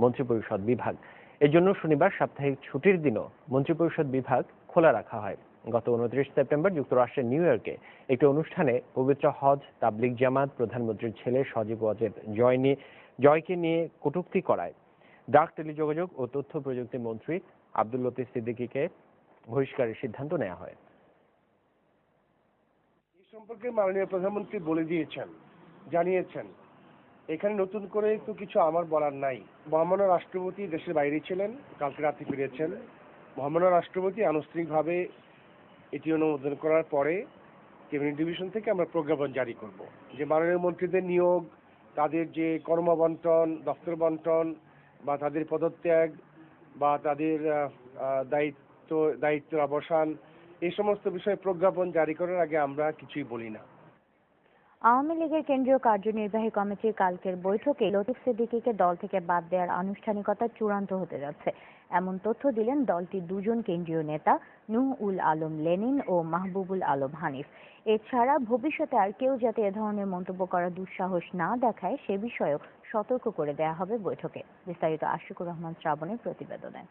মন্ত্রিপরিষদ বিভাগ। এজন্য শনিবার সাপ্তাহিক ছুটির দিনও মন্ত্রিপরিষদ বিভাগ খোলা রাখা হয়। গত 29 সেপ্টেম্বর যুক্তরাষ্ট্রের নিউ ইয়র্কে একটি অনুষ্ঠানে পবিত্র হজ তাবলিগ জামাত প্রধানমন্ত্রীর ছেলে সজীব ওয়াজেদ জয়কে নিয়ে কটূক্তি করায় ডাক, টেলিযোগাযোগ ও তথ্য প্রযুক্তি মন্ত্রী আব্দুল লতিফ সিদ্দিকীকে বহিষ্কারের সিদ্ধান্ত নেওয়া হয়। এই সম্পর্কে মাননীয় প্রধানমন্ত্রী বলে দিয়েছেন, জানিয়েছেন। এখানে নতুন করে তো কিছু আমার বলার নাই। মহামান্য রাষ্ট্রপতি দেশের বাইরে ছিলেন, কালকে রাতে ফিরেছেন। মহামান্য রাষ্ট্রপতি আনুষ্ঠানিকভাবে এটি অনুমোদন করার পরে ক্যাবিনেট ডিভিশন থেকে আমরা প্রজ্ঞাপন জারি করব যে মাননীয় মন্ত্রীদের নিয়োগ, তাদের যে কর্মবন্টন, দপ্তর বন্টন বা তাদের পদত্যাগ বা তাদের দায়িত্বের অবসান, এই সমস্ত বিষয়ে প্রজ্ঞাপন জারি করার আগে আমরা কিছুই বলি না। আওয়ামী লীগের কেন্দ্রীয় কার্যনির্বাহী কমিটির কালকের বৈঠকে লতিফ সিদ্দিকীকে দল থেকে বাদ দেওয়ার আনুষ্ঠানিকতা চূড়ান্ত হতে যাচ্ছে, এমন তথ্য দিলেন দলটির দুজন কেন্দ্রীয় নেতা নূহ উল আলম লেনিন ও মাহবুবুল আলম হানিফ। এছাড়া ভবিষ্যতে আর কেউ যাতে এ ধরনের মন্তব্য করার দুঃসাহস না দেখায় সে বিষয়েও সতর্ক করে দেওয়া হবে বৈঠকে। বিস্তারিত আশিকুর রহমান শ্রাবণের প্রতিবেদনে।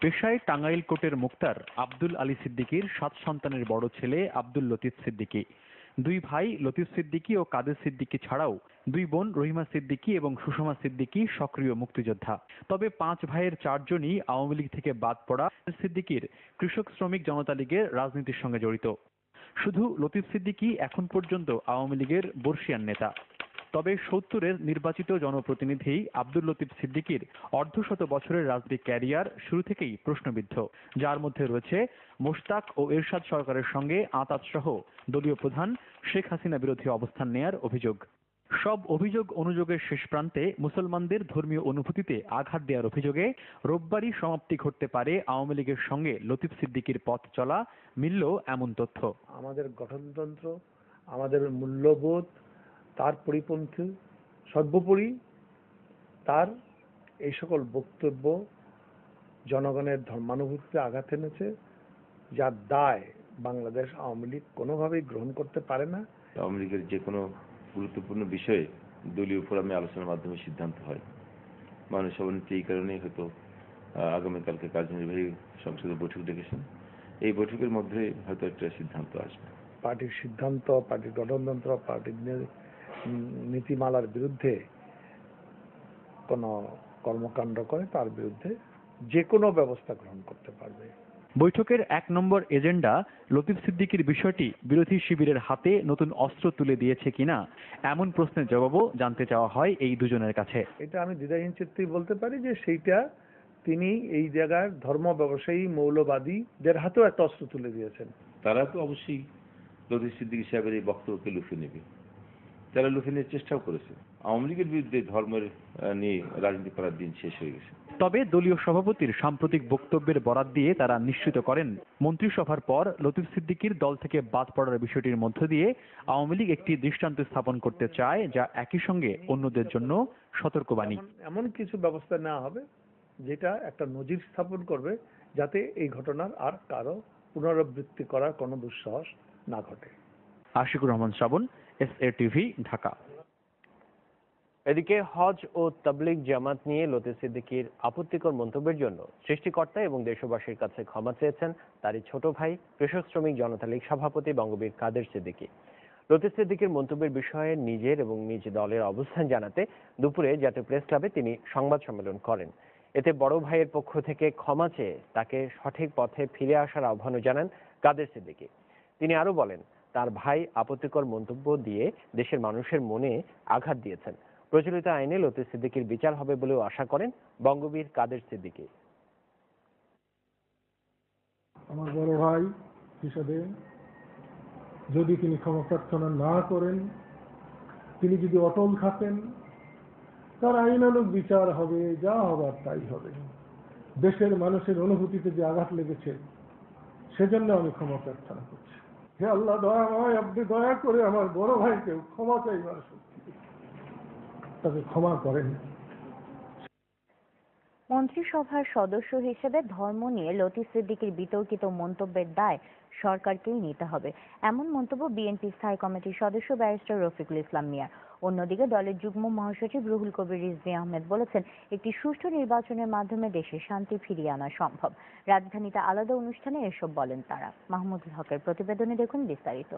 পেশায় টাঙ্গাইল কোটের মুক্তার আব্দুল আলী সিদ্দিকীর 7 সন্তানের বড় ছেলে আব্দুল লতিফ সিদ্দিকী। 2 ভাই লতিফ সিদ্দিকী ও কাদের সিদ্দিকী ছাড়াও 2 বোন রহিমা সিদ্দিকী এবং সুষমা সিদ্দিকী সক্রিয় মুক্তিযোদ্ধা। তবে 5 ভাইয়ের 4 জনই আওয়ামী লীগ থেকে বাদ পড়া সিদ্দিকীর কৃষক শ্রমিক জনতা লীগের রাজনীতির সঙ্গে জড়িত। শুধু লতিফ সিদ্দিকী এখন পর্যন্ত আওয়ামী লীগের বর্ষিয়ান নেতা। তবে 70-এর নির্বাচিত জনপ্রতিনিধি আব্দুল লতিফ সিদ্দিকীর অর্ধশত বছরের রাজনৈতিক ক্যারিয়ার শুরু থেকেই প্রশ্নবিদ্ধ, যার মধ্যে রয়েছে মোশতাক ও এরশাদ সরকারের সঙ্গে আঁতাত সহ দলীয় প্রধান শেখ হাসিনা বিরোধী অবস্থান নেয়ার অভিযোগ। সব অভিযোগ অনুযোগের শেষ প্রান্তে মুসলমানদের ধর্মীয় অনুভূতিতে আঘাত দেওয়ার অভিযোগে রোববারই সমাপ্তি ঘটতে পারে আওয়ামী লীগের সঙ্গে লতিফ সিদ্দিকীর পথ চলা, মিলল এমন তথ্য। আমাদের গঠনতন্ত্র, আমাদের মূল্যবোধ, তার পরিপন্থী, সর্বোপরি তার এই সকল বক্তব্য জনগণের ধর্মানুভূতিতে আঘাত এনেছে, যার দায় বাংলাদেশ আওয়ামী লীগ কোনোভাবেই গ্রহণ করতে পারে না। আওয়ামী লীগের যে কোনো গুরুত্বপূর্ণ বিষয়ে দলীয় ফোরামে আলোচনার মাধ্যমে সিদ্ধান্ত হয়। মাননীয় সভাপতি এই কারণেই হয়তো আগামীকালকে কার্যনির্বাহী সংসদের বৈঠক ডেকেছেন। এই বৈঠকের মধ্যে হয়তো একটা সিদ্ধান্ত আসবে। পার্টির সিদ্ধান্ত, পার্টির গঠনতন্ত্র, পার্টির নীতিমালার বিরুদ্ধে কোনো কর্মকাণ্ড করে তার বিরুদ্ধে যে কোনো ব্যবস্থা গ্রহণ করতে পারবে। বৈঠকের 1 নম্বর এজেন্ডা লতিফ সিদ্দিকীর বিষয়টি বিরোধী শিবিরের হাতে নতুন অস্ত্র তুলে দিয়েছে কিনা এমন প্রশ্নের জবাবও জানতে চাওয়া হয় এই দুজনের কাছে। এটা আমি দ্বিধাহীন চিত্তেই বলতে পারি যে সেইটা তিনি এই জায়গার ধর্ম ব্যবসায়ী মৌলবাদীদের হাতেও একটা অস্ত্র তুলে দিয়েছেন। তারা তো অবশ্যই লতিফ সিদ্দিকী সাহেবের এই বক্তব্যকে লুফে নেবে, তারা লুফে নেওয়ার চেষ্টাও করেছে। আওয়ামী লীগের বিরুদ্ধে ধর্মের নিয়ে রাজনীতি করার দিন শেষ হয়ে গেছে। তবে দলীয় সভাপতির সাম্প্রতিক বক্তব্যের বরাত দিয়ে তারা নিশ্চিত করেন, মন্ত্রিসভার পর লতিফ সিদ্দিকীর দল থেকে বাদ পড়ার বিষয়টির মধ্য দিয়ে আওয়ামী লীগ একটি দৃষ্টান্ত স্থাপন করতে চায়, যা একই সঙ্গে অন্যদের জন্য সতর্কবাণী। এমন কিছু ব্যবস্থা নেওয়া হবে যেটা একটা নজির স্থাপন করবে, যাতে এই ঘটনার আর কারো পুনরাবৃত্তি করার কোনো দুঃসাহস না ঘটে। আশিকুর রহমান শ্রাবণ, SATV, ঢাকা। এদিকে হজ ও তাবলিগ জামাত নিয়ে লতিফ সিদ্দিকীর আপত্তিকর মন্তব্যের জন্য সৃষ্টিকর্তা এবং দেশবাসীর কাছে ক্ষমা চেয়েছেন তারই ছোট ভাই কৃষক শ্রমিক জনতা লীগ সভাপতি বঙ্গবীর কাদের সিদ্দিকী। লতিফ সিদ্দিকীর মন্তব্যের বিষয়ে নিজের এবং নিজ দলের অবস্থান জানাতে দুপুরে জাতীয় প্রেস ক্লাবে তিনি সংবাদ সম্মেলন করেন। এতে বড় ভাইয়ের পক্ষ থেকে ক্ষমা চেয়ে তাকে সঠিক পথে ফিরে আসার আহ্বানও জানান কাদের সিদ্দিকী। তিনি আরো বলেন, তার ভাই আপত্তিকর মন্তব্য দিয়ে দেশের মানুষের মনে আঘাত দিয়েছেন। প্রচলিত আইনে লতিফ সিদ্দিকীর বিচার হবে বলেও আশা করেন বঙ্গবীর কাদের সিদ্দিকী। আমার বড় ভাই হিসেবে যদি তিনি ক্ষমা প্রার্থনা না করেন, তিনি যদি অটল থাকেন, তার আইনানুগ বিচার হবে, যা হবার তাই হবে। দেশের মানুষের অনুভূতিতে যে আঘাত লেগেছে সেজন্য আমি ক্ষমা প্রার্থনা করছি। হে আল্লাহ দয়াময়, আপনি দয়া করে আমার বড় ভাইকে ক্ষমা চাইবার শক্তি তাকে ক্ষমা করেন। মন্ত্রিসভার সদস্য হিসেবে ধর্ম নিয়ে লতিফ সিদ্দিকীর বিতর্কিত মন্তব্যের দায় সরকারকেই নিতে হবে, এমন মন্তব্য বিএনপি স্থায়ী কমিটির সদস্য ব্যারিস্টার রফিকুল ইসলাম মিয়ার। অন্যদিকে দলের যুগ্ম মহাসচিব রুহুল কবির রিজভী আহমেদ বলেছেন, একটি সুষ্ঠু নির্বাচনের মাধ্যমে দেশে শান্তি ফিরিয়ে আনা সম্ভব। রাজধানীতে আলাদা অনুষ্ঠানে এসব বলেন তারা। মাহমুদুল হকের প্রতিবেদনে দেখুন বিস্তারিত।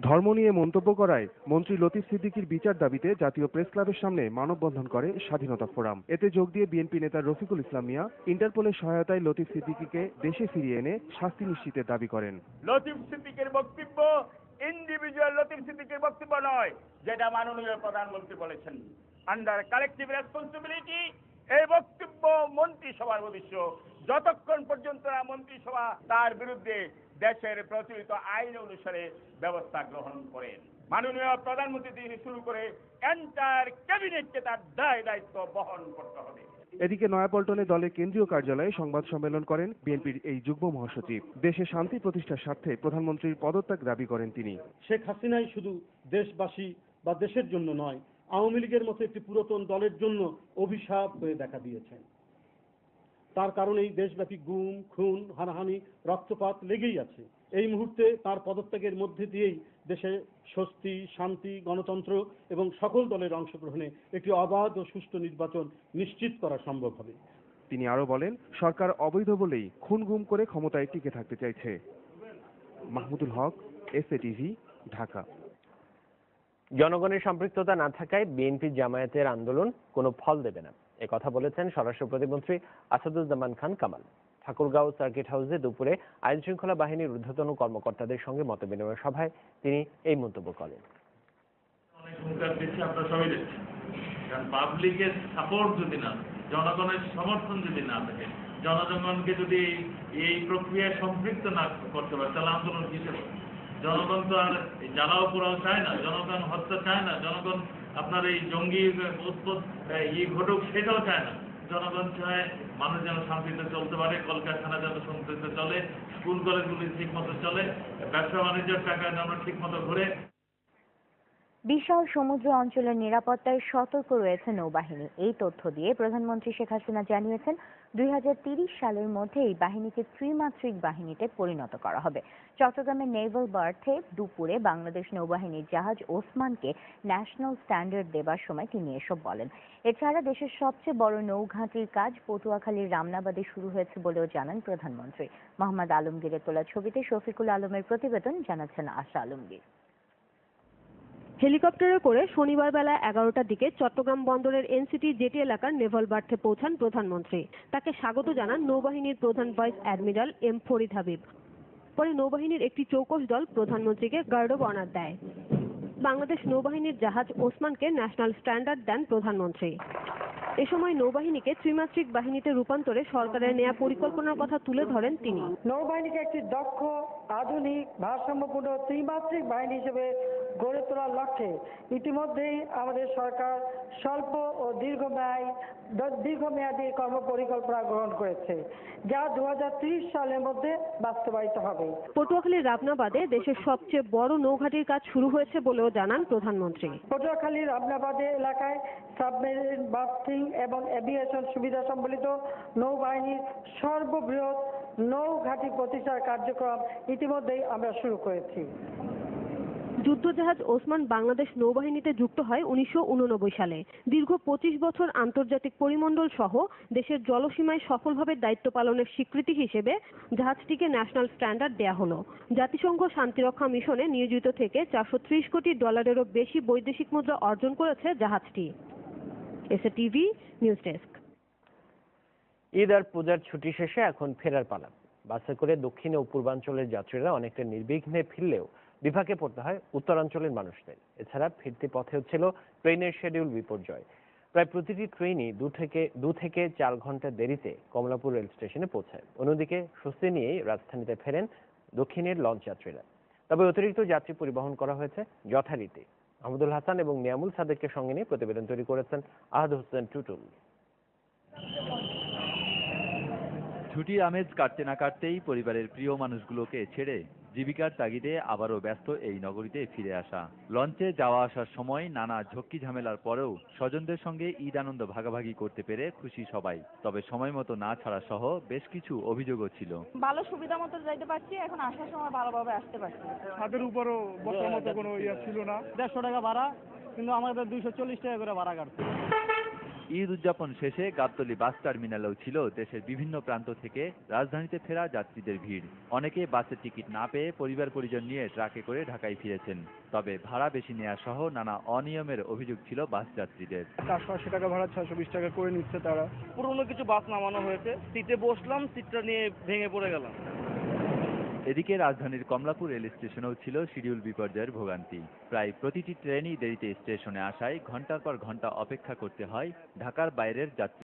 ধর্ম নিয়ে মন্তব্য করায় মন্ত্রী লতিফ সিদ্দিকীর বিচার দাবিতে জাতীয় প্রেস ক্লাবের সামনে মানববন্ধন করে স্বাধীনতা ফোরাম। এতে যোগ দিয়ে বিএনপি নেতা রফিকুল ইসলাম মিয়া ইন্টারপোলের সহায়তায় লতিফ সিদ্দিকীকে দেশে ফিরিয়ে এনে শাস্তি নিশ্চিতের দাবি করেন। লতিফ সিদ্দিকীর বক্তব্য ইন্ডিভিজুয়াল লতিফ সিদ্দিকীর বক্তব্য নয়, যেটা মাননীয় প্রধানমন্ত্রী বলেছেন। আন্ডার কালেকটিভ রেসপন্সিবিলিটি এই বক্তব্য মন্ত্রিসভার উদ্দেশ্য। যতক্ষণ পর্যন্ত না মন্ত্রিসভা তার বিরুদ্ধে দেশের প্রচলিত আইন অনুসারে ব্যবস্থা গ্রহণ করেন, মাননীয় প্রধানমন্ত্রী থেকে শুরু করে এন্টায়ার ক্যাবিনেটকে তার দায়িত্ব বহন করতে হবে। এদিকে নয়াপল্টনে দলের কেন্দ্রীয় কার্যালয়ে সংবাদ সম্মেলন করেন বিএনপির এই যুগ্ম মহাসচিব। দেশে শান্তি প্রতিষ্ঠার স্বার্থে প্রধানমন্ত্রীর পদত্যাগ দাবি করেন তিনি। শেখ হাসিনাই শুধু দেশবাসী বা দেশের জন্য নয়, আওয়ামী লীগের মতো একটি পুরাতন দলের জন্য অভিশাপ হয়ে দেখা দিয়েছেন। তার কারণেই দেশব্যাপী গুম, খুন, হানাহানি, রক্তপাত লেগেই আছে। এই মুহূর্তে তার পদত্যাগের মধ্যে দিয়েই দেশে স্বস্তি, শান্তি, গণতন্ত্র এবং সকল দলের অংশগ্রহণে একটি অবাধ ও সুষ্ঠু নির্বাচন নিশ্চিত করা সম্ভব হবে। তিনি আরো বলেন, সরকার অবৈধ বলেই খুন গুম করে ক্ষমতায় টিকে থাকতে চাইছে। মাহমুদুল হক, এসএটিভি, ঢাকা। জনগণের সম্পৃক্ততা না থাকায় বিএনপি জামায়াতের আন্দোলন কোনো ফল দেবে না, কথা বলেছেন স্বরাষ্ট্র প্রতিমন্ত্রী আসাদুজ্জামান খান কামাল। ঠাকুরগাঁও সার্কিট হাউসে দুপুরে আইন শৃঙ্খলা বাহিনীর ঊর্ধ্বতন কর্মকর্তাদের সঙ্গে মতবিনিময় সভায় তিনি এই মন্তব্য করেন। পাবলিকের সাপোর্ট যদি না, জনগণের সমর্থন যদি না থাকে, জনগণকে যদি এই প্রক্রিয়ায় সম্পৃক্ত না করতে পারে, তাহলে আন্দোলন কিসে? জনগণ তো আর জ্বালাও পোড়াও চায় না, জনগণ হত্যা চায় না, জনগণ আপনার এই জঙ্গি ঘটুক সেটাও চায় না। জনগণ চায় মানুষ যেন শান্তিতে চলতে পারে, কলকারখানা যেন শান্তিতে চলে, স্কুল কলেজগুলি ঠিক মতো চলে, ব্যবসা বাণিজ্যের টাকা যেন ঠিক মতো ঘুরে। বিশাল সমুদ্র অঞ্চলের নিরাপত্তায় সতর্ক রয়েছে নৌবাহিনী। এই তথ্য দিয়ে প্রধানমন্ত্রী শেখ হাসিনা জানিয়েছেন, 2030 সালের মধ্যে এই বাহিনীকে ত্রিমাত্রিক বাহিনীতে পরিণত করা হবে। চট্টগ্রামের নেভাল বার্থে দুপুরে বাংলাদেশ নৌবাহিনীর জাহাজ ওসমানকে ন্যাশনাল স্ট্যান্ডার্ড দেবার সময় তিনি এসব বলেন। এছাড়া দেশের সবচেয়ে বড় নৌঘাঁটির কাজ পটুয়াখালীর রামনাবাদে শুরু হয়েছে বলেও জানান প্রধানমন্ত্রী। মোহাম্মদ আলমগীরের তোলা ছবিতে শফিকুল আলমের প্রতিবেদন, জানাচ্ছেন আশা আলমগীর। হেলিকপ্টারে করে শনিবার বেলা 11টার দিকে চট্টগ্রাম বন্দরের এনসিটি জেটি এলাকার নেভাল বার্থে পৌঁছান প্রধানমন্ত্রী। তাকে স্বাগত জানান নৌবাহিনীর প্রধান vice admiral M Farid Habib. পরে নৌবাহিনীর একটি চৌকস দল প্রধানমন্ত্রীকে গার্ড অব অনার দেয়। বাংলাদেশ নৌবাহিনীর জাহাজ ওসমানকে ন্যাশনাল স্ট্যান্ডার্ড দেন প্রধানমন্ত্রী। এ সময় নৌবাহিনীকে ত্রিমাত্রিক বাহিনীতে রূপান্তরে সরকারের নেয়া পরিকল্পনার কথা তুলে ধরেন তিনি। নৌবাহিনীকে একটি দক্ষ, আধুনিক, ভারসাম্যপূর্ণ ত্রিমাত্রিক বাহিনী হিসেবে গড়ে তোলার লক্ষ্যে ইতিমধ্যেই আমাদের সরকার স্বল্প ও দীর্ঘমেয়াদী কর্মপরিকল্পনা গ্রহণ করেছে, যা 2030 সালের মধ্যে বাস্তবায়িত হবে। পটুয়াখালীর রামনাবাদে দেশের সবচেয়ে বড় নৌঘাটির কাজ শুরু হয়েছে বলেও জানান প্রধানমন্ত্রী। পটুয়াখালীর রামনাবাদে এলাকায় সাবমেরিন, বাস্টিং এবং এভিয়েশন সুবিধা সম্বলিত নৌবাহিনীর সর্ববৃহৎ নৌঘাটি প্রতিষ্ঠার কার্যক্রম ইতিমধ্যেই আমরা শুরু করেছি। যুদ্ধজাহাজ ওসমান বাংলাদেশ নৌবাহিনীতে যুক্ত হয় 1989 সালে। দীর্ঘ 25 বছর আন্তর্জাতিক পরিমণ্ডল সহ দেশের জলসীমায় সফলভাবে দায়িত্ব পালনের স্বীকৃতি হিসেবে জাহাজটিকে ন্যাশনাল স্ট্যান্ডার্ড দেয়া হলো। জাতিসংঘ শান্তিরক্ষা মিশনে নিয়োজিত থেকে $430 কোটি বেশি বৈদেশিক মুদ্রা অর্জন করেছে জাহাজটি। SATV news desk. ঈদ আর পূজার ছুটি শেষে এখন ফেরার পালা। বাসে করে দক্ষিণ ও পূর্বাঞ্চলের যাত্রীরা অনেকটা নির্বিঘ্নে ফিরলেও বিপাকে পড়তে হয় উত্তরাঞ্চলের মানুষদের। এছাড়া ফিরতি পথেও ছিল ট্রেনের শিডিউল বিপর্যয়। প্রায় প্রতিটি ট্রেনই 2 থেকে 4 ঘন্টা দেরিতে কমলাপুর রেল স্টেশনে পৌঁছায়। অন্যদিকে স্বস্তি নিয়েই রাজধানীতে ফেরেন দক্ষিণের লঞ্চ যাত্রীরা। তবে অতিরিক্ত যাত্রী পরিবহন করা হয়েছে যথারীতি। আহমদুল হাসান এবং নিয়ামুল সাদেককে সঙ্গে নিয়ে প্রতিবেদন তৈরি করেছেন আহাদ হোসেন টুটুল। ছুটির আমেজ কাটতে না কাটতেই পরিবারের প্রিয় মানুষগুলোকে ছেড়ে জীবিকার তাগিদে আবারও ব্যস্ত এই নগরীতে ফিরে আসা। লঞ্চে যাওয়া আসার সময় নানা ঝক্কি ঝামেলার পরেও স্বজনদের সঙ্গে ঈদ আনন্দ ভাগাভাগি করতে পেরে খুশি সবাই। তবে সময় মতো না ছাড়া সহ বেশ কিছু অভিযোগও ছিল। ভালো সুবিধা মতো যাইতে পারছি, এখন আসার সময় ভালোভাবে আসতে পারছি। ছাদের উপরও বসার মতো কোনো ইয়ে ছিল না। 150 টাকা ভাড়া, কিন্তু আমাদের 240 টাকা করে ভাড়া কাটছে। ঈদ উদযাপন শেষে গাবতলী বাস টার্মিনালেও ছিল দেশের বিভিন্ন প্রান্ত থেকে রাজধানীতে ফেরা যাত্রীদের ভিড়। অনেকে বাসের টিকিট না পেয়ে পরিবার পরিজন নিয়ে ট্রাকে করে ঢাকায় ফিরেছেন। তবে ভাড়া বেশি নেওয়া সহ নানা অনিয়মের অভিযোগ ছিল বাস যাত্রীদের। 480 টাকা ভাড়া 620 টাকা করে নিচ্ছে তারা। পুরনো কিছু বাস নামানো হয়েছে, সিটে বসলাম, সিটটা নিয়ে ভেঙে পড়ে গেলাম। এদিকে রাজধানীর কমলাপুর রেল স্টেশনেও ছিল শিডিউল বিপর্যয়ের ভোগান্তি। প্রায় প্রতিটি ট্রেনই দেরিতে স্টেশনে আসায় ঘন্টার পর ঘন্টা অপেক্ষা করতে হয় ঢাকার বাইরের যাত্রী।